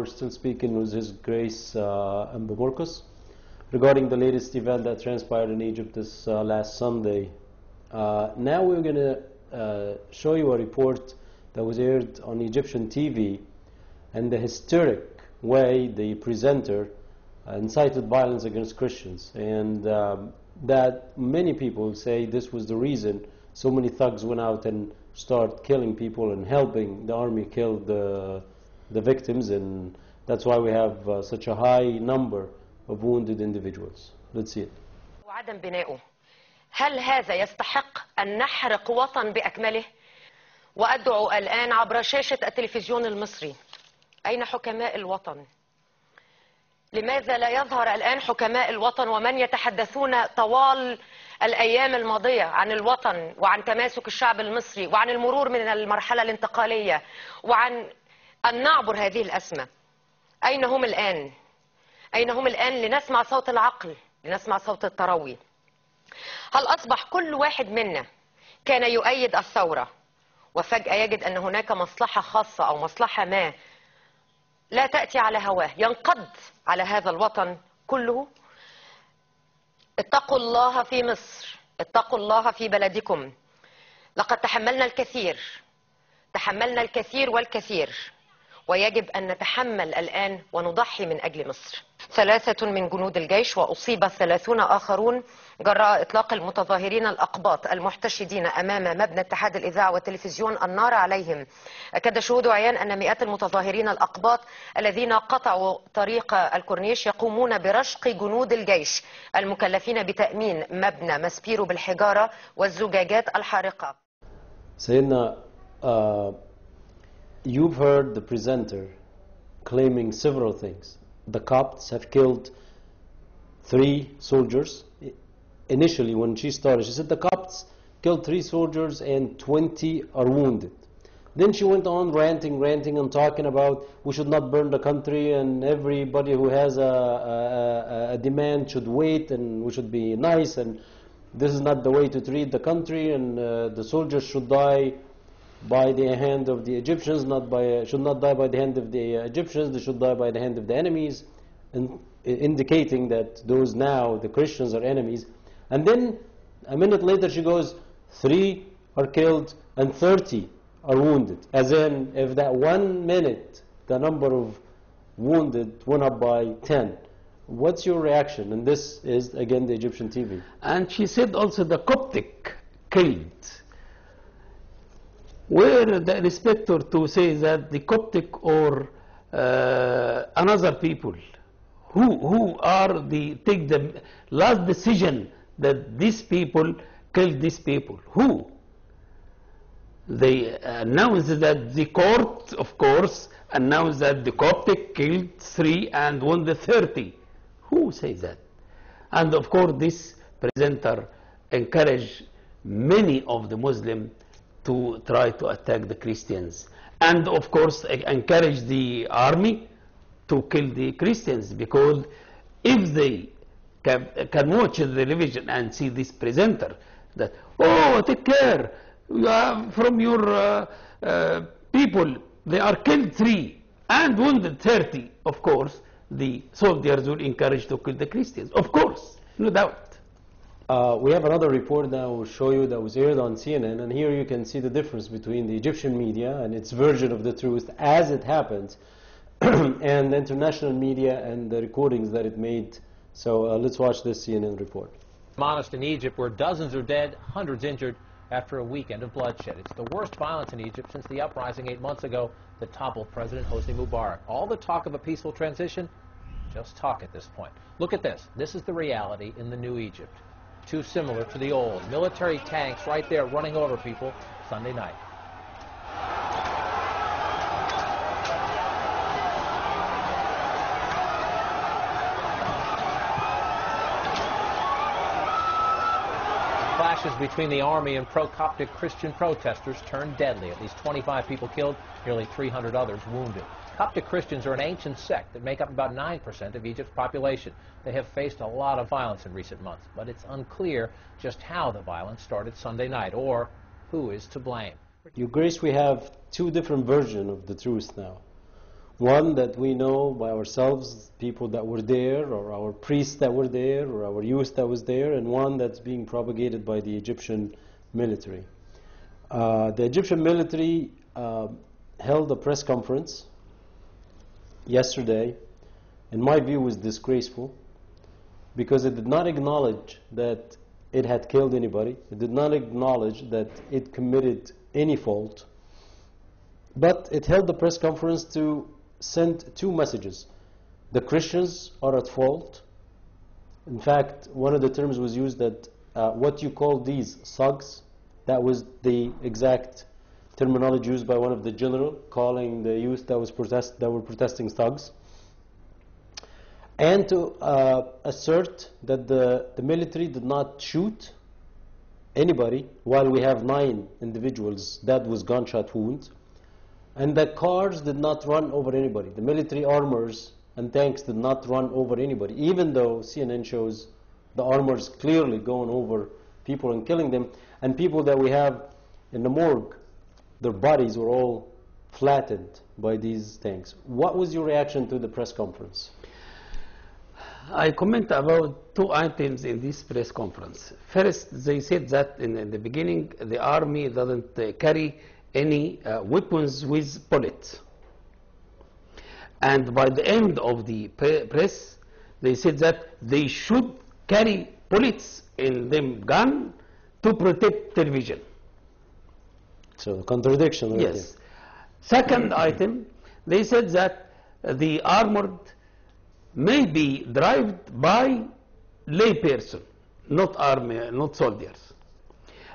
we're still speaking with His Grace Mbamorkos regarding the latest event that transpired in Egypt this last Sunday. Now we're going to show you a report that was aired on Egyptian TV and the hysteric way the presenter incited violence against Christians, and that many people say this was the reason so many thugs went out and started killing people and helping the army kill the victims, and that's why we have such a high number of wounded individuals. Let's see it. وعدم بنائه. هل هذا يستحق أن نحرق وطن بأكمله؟ وأدعو الآن عبر شاشة التلفزيون المصري، أين حكماء الوطن؟ لماذا لا يظهر الآن حكماء الوطن ومن يتحدثون طوال الأيام الماضية عن الوطن وعن تماسك الشعب المصري وعن المرور من المرحلة الانتقالية وعن أن نعبر هذه الأزمة؟ أين هم الآن؟ أين هم الآن لنسمع صوت العقل، لنسمع صوت التروي؟ هل أصبح كل واحد منا كان يؤيد الثورة وفجأة يجد أن هناك مصلحة خاصة أو مصلحة ما لا تأتي على هواه ينقض على هذا الوطن كله؟ اتقوا الله في مصر، اتقوا الله في بلدكم. لقد تحملنا الكثير، تحملنا الكثير والكثير، ويجب أن نتحمل الآن ونضحي من أجل مصر. 3 من جنود الجيش وأصيب 30 آخرون جراء إطلاق المتظاهرين الأقباط المحتشدين أمام مبنى اتحاد الإذاعة والتلفزيون النار عليهم. أكد شهود عيان أن مئات المتظاهرين الأقباط الذين قطعوا طريق الكورنيش يقومون برشق جنود الجيش المكلفين بتأمين مبنى ماسبيرو بالحجارة والزجاجات الحارقة. سيدنا, you've heard the presenter claiming several things. The Copts have killed 3 soldiers. Initially, when she started, she said the Copts killed 3 soldiers and 20 are wounded. Then she went on ranting and talking about we should not burn the country and everybody who has a demand should wait and we should be nice and this is not the way to treat the country, and the soldiers should die by the hand of the Egyptians, should not die by the hand of the Egyptians, they should die by the hand of the enemies, and indicating that those now, the Christians, are enemies. And then a minute later she goes, 3 are killed and 30 are wounded. As in, if that 1 minute the number of wounded went up by 10. What's your reaction? And this is again the Egyptian TV. And she said also the Coptic killed. Were the inspector to say that the Coptic or another people who are take the last decision that these people killed these people? Who? They announced that the court, of course, announced that the Coptic killed 3 and wounded 30. Who says that? And of course this presenter encouraged many of the Muslims to try to attack the Christians, and of course encourage the army to kill the Christians, because if they can watch the television and see this presenter that, oh, take care, from your people they are killed 3 and wounded 30, of course the soldiers will encourage to kill the Christians, of course, no doubt. We have another report that will show you that was aired on CNN, and here you can see the difference between the Egyptian media and its version of the truth as it happened and the international media and the recordings that it made. So let's watch this CNN report. Mosque in Egypt, where dozens are dead, hundreds injured after a weekend of bloodshed. It's the worst violence in Egypt since the uprising 8 months ago that toppled President Hosni Mubarak. All the talk of a peaceful transition, just talk at this point. Look at this. This is the reality in the new Egypt. Too similar to the old. Military tanks right there running over people Sunday night. Clashes between the army and pro-Coptic Christian protesters turned deadly. At least 25 people killed, nearly 300 others wounded. Coptic Christians are an ancient sect that make up about 9% of Egypt's population. They have faced a lot of violence in recent months, but it's unclear just how the violence started Sunday night or who is to blame. Your Grace, we have 2 different versions of the truth now. One that we know by ourselves, people that were there, or our priests that were there, or our youth that was there, and one that's being propagated by the Egyptian military. The Egyptian military held a press conference yesterday. In my view, was disgraceful because it did not acknowledge that it had killed anybody. It did not acknowledge that it committed any fault. But it held the press conference to send two messages. The Christians are at fault. In fact, one of the terms was used that what you call these thugs, that was the exact terminology used by one of the general, calling the youth that were protesting thugs. And to assert that the military did not shoot anybody, while we have 9 individuals that was gunshot wounds, and that cars did not run over anybody. The military armors and tanks did not run over anybody, even though CNN shows the armors clearly going over people and killing them, and people that we have in the morgue, their bodies were all flattened by these tanks. What was your reaction to the press conference? I comment about 2 items in this press conference. First, they said that in the beginning, the army doesn't carry any weapons with bullets. And by the end of the press, they said that they should carry bullets in them gun to protect television. So, contradiction. Right? Yes. Second item, they said that the armored may be driven by lay person, not army, not soldiers.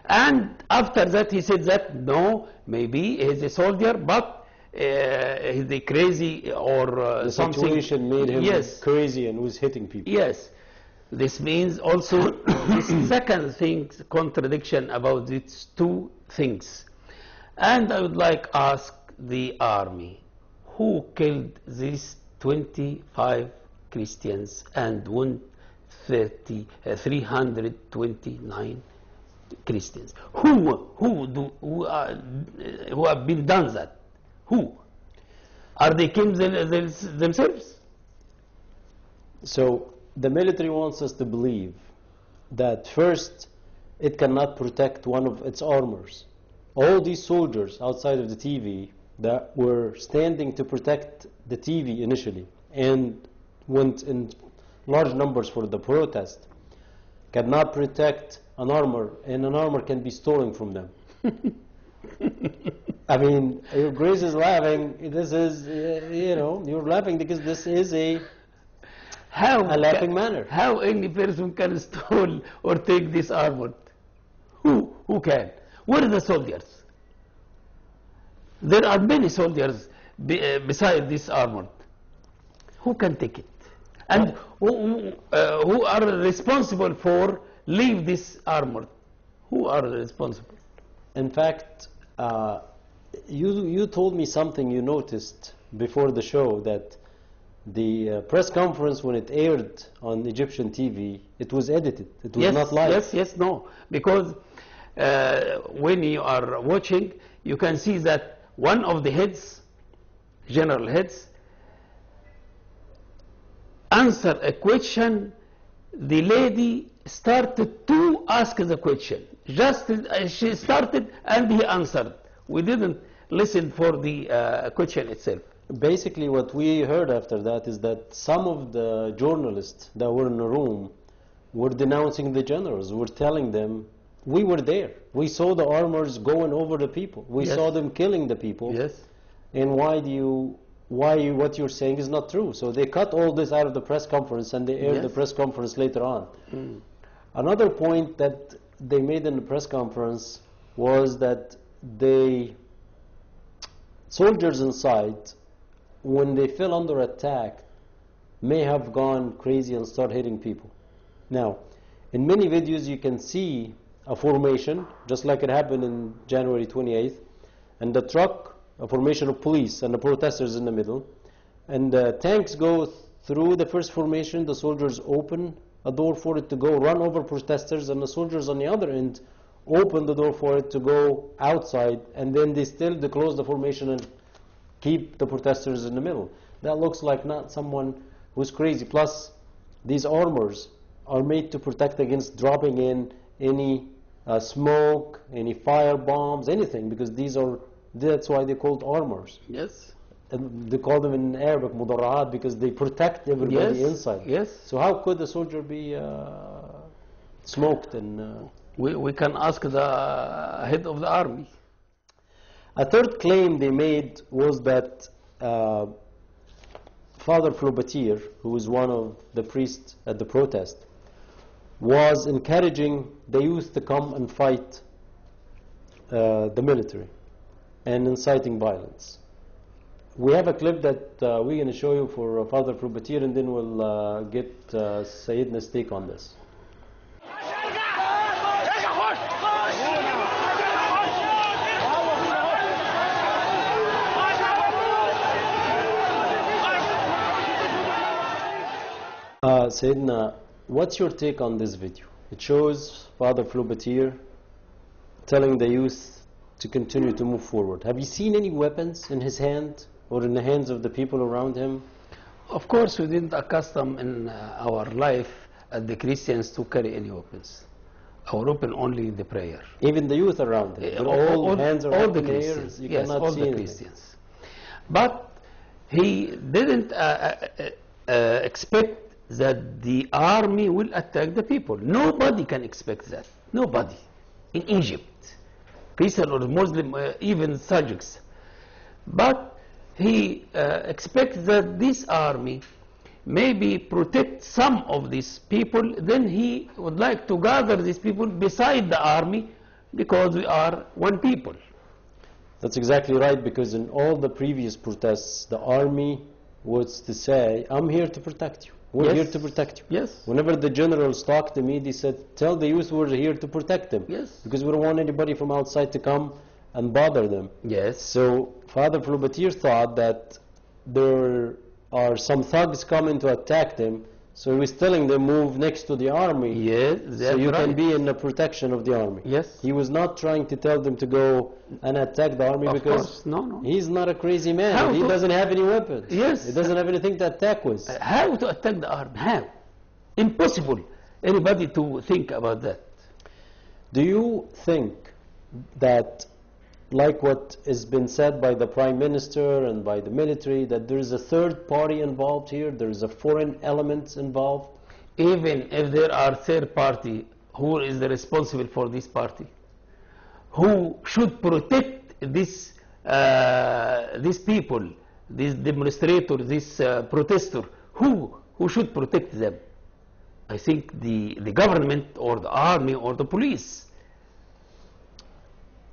And after that he said that no, maybe he's a soldier, but he's a crazy or the something. situation made him Yes. crazy and was hitting people. Yes. This means also this second thing, contradiction about these 2 things. And I would like to ask the army, who killed these 25 Christians and 329 Christians? Who have been done that? Who? Are they killed themselves? So the military wants us to believe that first it cannot protect one of its armors. All these soldiers outside of the TV that were standing to protect the TV initially and went in large numbers for the protest cannot protect an armor, and an armor can be stolen from them. I mean, your Grace is laughing. This is, you're laughing because this is a laughing manner. How any person can steal or take this armor? Who can? Where are the soldiers? There are many soldiers beside this armor. Who can take it? And who are responsible for leave this armor? Who are responsible? In fact, you told me something you noticed before the show, that the press conference, when it aired on Egyptian TV, it was edited. It was not live. Yes, no. Because when you are watching, you can see that one of the heads, general heads, answer a question. The lady started to ask the question. Just she started and he answered. We didn't listen for the question itself. Basically, what we heard after that is that some of the journalists that were in the room were denouncing the generals, were telling them, we were there. We saw the armors going over the people. We Yes. saw them killing the people. Yes. And what you're saying is not true. So they cut all this out of the press conference and they aired Yes. the press conference later on. Another point that they made in the press conference was that soldiers inside, when they fell under attack, may have gone crazy and start hitting people. Now, in many videos you can see a formation, just like it happened in January 28th, and the truck, a formation of police and the protesters in the middle, and the tanks go through the first formation, the soldiers open a door for it to go run over protesters, and the soldiers on the other end open the door for it to go outside, and then they close the formation and keep the protesters in the middle. That looks like not someone who's crazy. Plus, these armors are made to protect against dropping in any smoke, any fire bombs, anything, because that's why they're called armors. Yes. And they call them in Arabic mudara'at because they protect everybody Yes. inside. Yes. So how could a soldier be smoked? And We can ask the head of the army. a third claim they made was that Father Flobatir, who was one of the priests at the protest, was encouraging the youth to come and fight the military and inciting violence. We have a clip that we're going to show you for Father Flobatir, and then we'll get Sayyidina's take on this. Sayyidina, what's your take on this video? It shows Father Flobatir telling the youth to continue to move forward. Have you seen any weapons in his hand or in the hands of the people around him? Of course, we didn't accustom in our life as the Christians to carry any weapons. Our weapon only the prayer. Even the youth around him? They're all hands are all up the in the air, Christians. you Yes, cannot all see the anything. Christians. But he didn't expect that the army will attack the people. Nobody can expect that. Nobody. In Egypt, Christian or Muslim, even Tajiks. But he expects that this army maybe protect some of these people. Then he would like to gather these people beside the army because we are one people. That's exactly right, because in all the previous protests, the army was to say, I'm here to protect you. We're Yes. here to protect you. Yes. Whenever the generals talked to me, they said, tell the youth we're here to protect them. Yes. Because we don't want anybody from outside to come and bother them. Yes. So Father Flobatir thought that there are some thugs coming to attack them, so he was telling them move next to the army, Yes. so that's you right. can be in the protection of the army. Yes. He was not trying to tell them to go and attack the army, Of because course. No. he's not a crazy man. How He to- doesn't have any weapons. Yes. He doesn't have anything to attack with. How to attack the army? How? Impossible. Anybody to think about that. Do you think that, like what has been said by the Prime Minister and by the military, that there is a third party involved here, there is a foreign element involved? Even if there are third party, who is the responsible for this party? Who should protect this these people, these demonstrators, this protester? Who should protect them? I think the government or the army or the police.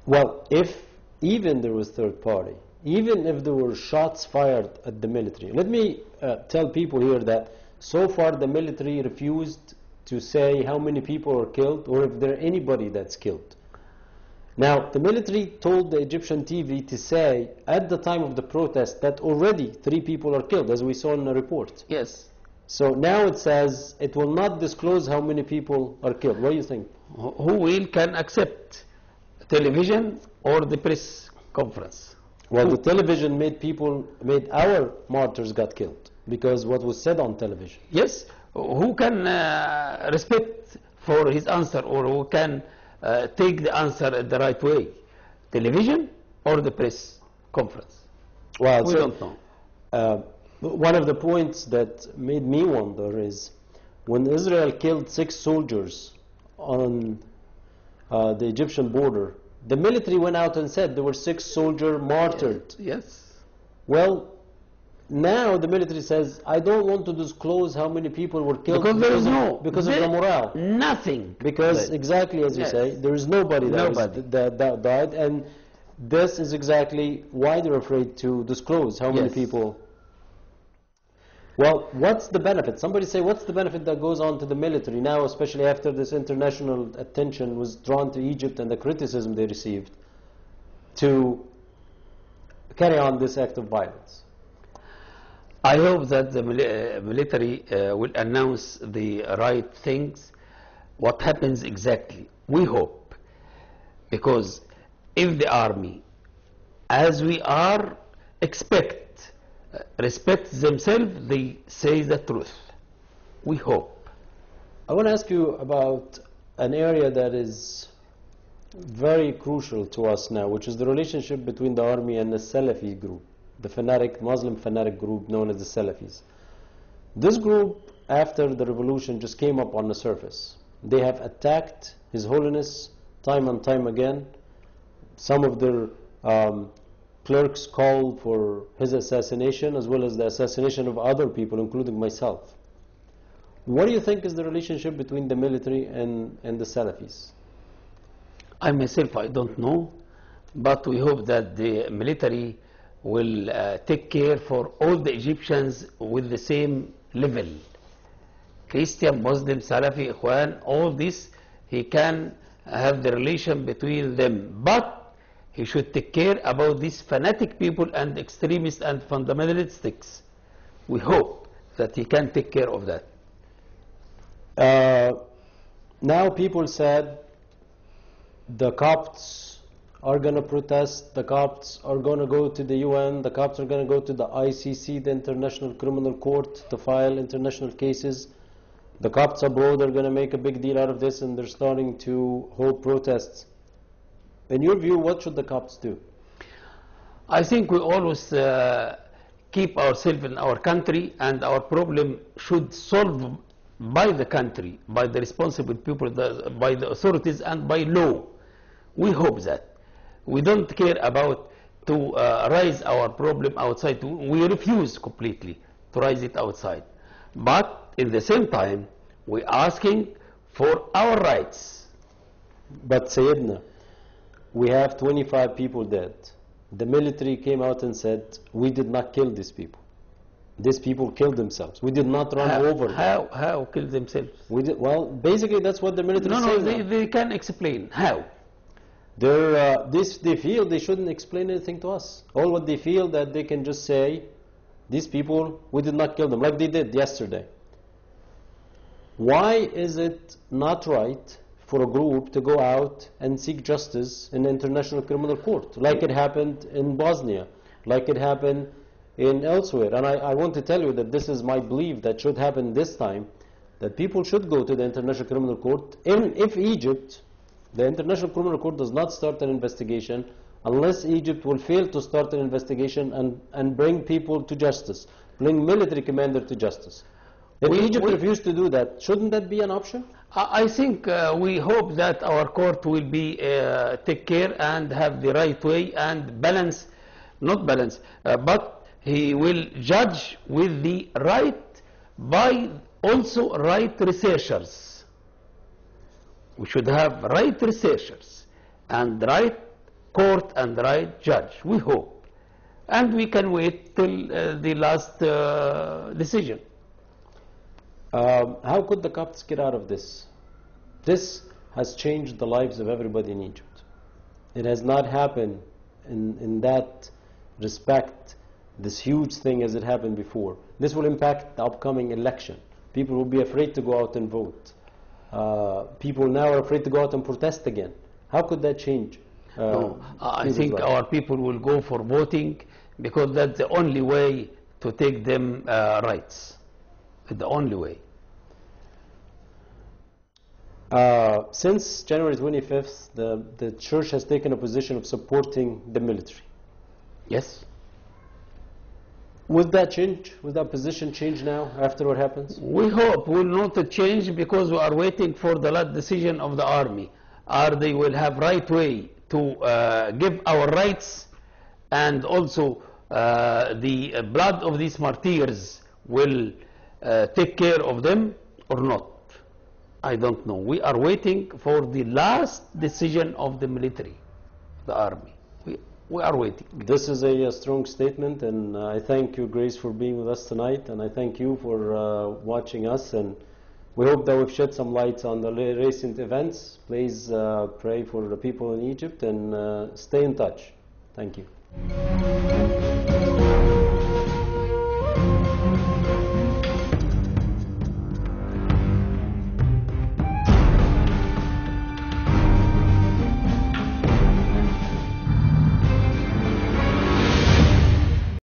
Well, if even there was third party, even if there were shots fired at the military, let me tell people here that so far the military refused to say how many people are killed or if there anybody that's killed. Now, the military told the Egyptian TV to say at the time of the protest that already 3 people are killed, as we saw in the report. Yes. So now it says it will not disclose how many people are killed. What do you think? Who can accept television or the press conference? Well, the television made our martyrs got killed because what was said on television. Yes. Who can respect for his answer, or who can take the answer the right way? Television or the press conference? Well, We don't know. One of the points that made me wonder is when Israel killed 6 soldiers on the Egyptian border, the military went out and said there were 6 soldiers martyred. Yes. Well, now the military says, I don't want to disclose how many people were killed Because there is no. because of the morale. Nothing. Because exactly as you Yes. say, there is nobody Nobody. that died, and this is exactly why they're afraid to disclose how many Yes. people. Well, what's the benefit? Somebody say, what's the benefit that goes on to the military now, especially after this international attention was drawn to Egypt and the criticism they received, to carry on this act of violence? I hope that the military will announce the right things, what happens exactly. We hope. Because if the army, as we are respect themselves, they say the truth. We hope. I want to ask you about an area that is very crucial to us now, which is the relationship between the army and the Salafi group, the Muslim fanatic group known as the Salafis. This group, after the revolution, just came up on the surface. They have attacked His Holiness time and time again. Some of their clerks called for his assassination, as well as the assassination of other people, including myself. What do you think is the relationship between the military and the Salafis? I myself, I don't know, but we hope that the military will take care for all the Egyptians with the same level. Christian, Muslim, Salafi, Ikhwan, all this, he can have the relation between them, but he should take care about these fanatic people and extremists and fundamentalists. We hope that he can take care of that. Now people said the Copts are going to protest, the Copts are going to go to the UN, the Copts are going to go to the ICC, the International Criminal Court, to file international cases. The Copts abroad are going to make a big deal out of this, and they're starting to hold protests. In your view, what should the Copts do? I think we always keep ourselves in our country, and our problem should solve by the country, by the responsible people, by the authorities, and by law. We hope that. We don't care about to raise our problem outside. We refuse completely to raise it outside. But in the same time, we're asking for our rights. But Sayyidina, we have 25 people dead. The military came out and said, we did not kill these people. These people killed themselves. We did not run over them. How kill themselves? Well, basically that's what the military says. No, they can explain. How? They feel they shouldn't explain anything to us. All what they feel that they can just say, these people, we did not kill them, like they did yesterday. Why is it not right for a group to go out and seek justice in the International Criminal Court, like it happened in Bosnia, like it happened in elsewhere? And I want to tell you that this is my belief that should happen this time, that people should go to the International Criminal Court. If Egypt, the International Criminal Court does not start an investigation, unless Egypt will fail to start an investigation and bring people to justice, bring military commander to justice. If Egypt refused to do that, shouldn't that be an option? I think we hope that our court will be take care and have the right way and balance, not balance, but he will judge with the right by also right researchers. We should have right researchers and right court and right judge, we hope. And we can wait till the last decision. How could the Copts get out of this? This has changed the lives of everybody in Egypt. It has not happened in that respect, this huge thing as it happened before. This will impact the upcoming election. People will be afraid to go out and vote. People now are afraid to go out and protest again. How could that change? No, I think our people will go for voting because that's the only way to take them rights. The only way. Since January 25th, the church has taken a position of supporting the military. Yes. Will that change? Will that position change now after what happens? We hope will not change because we are waiting for the last decision of the army. Or they will have right way to give our rights, and also the blood of these martyrs will take care of them or not. I don't know. We are waiting for the last decision of the military, the army. We are waiting. This is a strong statement, and I thank you, Grace, for being with us tonight, and I thank you for watching us, and we hope that we've shed some light on the recent events. Please pray for the people in Egypt and stay in touch. Thank you.